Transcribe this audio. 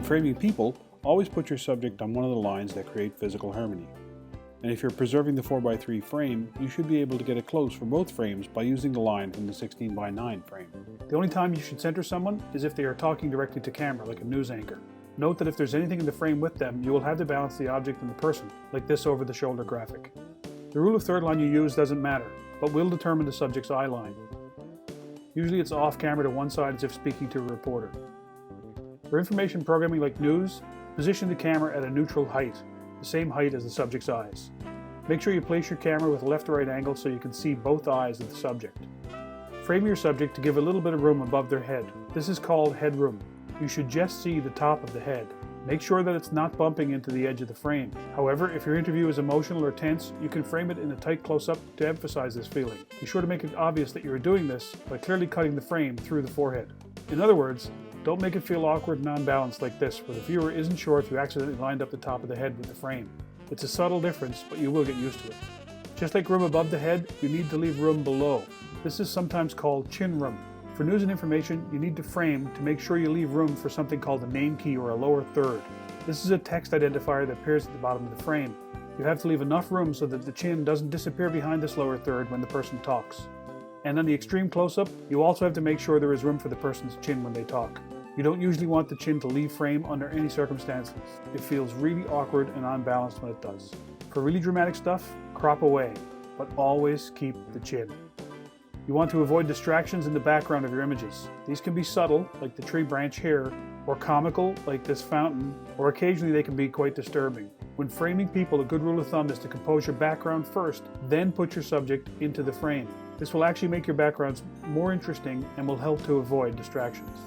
framing people, always put your subject on one of the lines that create physical harmony. And if you're preserving the 4x3 frame, you should be able to get it close for both frames by using the line from the 16:9 frame. The only time you should center someone is if they are talking directly to camera, like a news anchor. Note that if there's anything in the frame with them, you will have to balance the object and the person, like this over-the-shoulder graphic. The rule of third line you use doesn't matter, but will determine the subject's eye line. Usually it's off camera to one side as if speaking to a reporter. For information programming like news, position the camera at a neutral height, the same height as the subject's eyes. Make sure you place your camera with a left to right angle so you can see both eyes of the subject. Frame your subject to give a little bit of room above their head. This is called headroom. You should just see the top of the head. Make sure that it's not bumping into the edge of the frame. However, if your interview is emotional or tense, you can frame it in a tight close-up to emphasize this feeling. Be sure to make it obvious that you are doing this by clearly cutting the frame through the forehead. In other words, don't make it feel awkward and unbalanced like this, where the viewer isn't sure if you accidentally lined up the top of the head with the frame. It's a subtle difference, but you will get used to it. Just like room above the head, you need to leave room below. This is sometimes called chin room. For news and information, you need to frame to make sure you leave room for something called a name key or a lower third. This is a text identifier that appears at the bottom of the frame. You have to leave enough room so that the chin doesn't disappear behind this lower third when the person talks. And on the extreme close-up, you also have to make sure there is room for the person's chin when they talk. You don't usually want the chin to leave frame under any circumstances. It feels really awkward and unbalanced when it does. For really dramatic stuff, crop away, but always keep the chin. You want to avoid distractions in the background of your images. These can be subtle, like the tree branch here, or comical, like this fountain, or occasionally they can be quite disturbing. When framing people, a good rule of thumb is to compose your background first, then put your subject into the frame. This will actually make your backgrounds more interesting and will help to avoid distractions.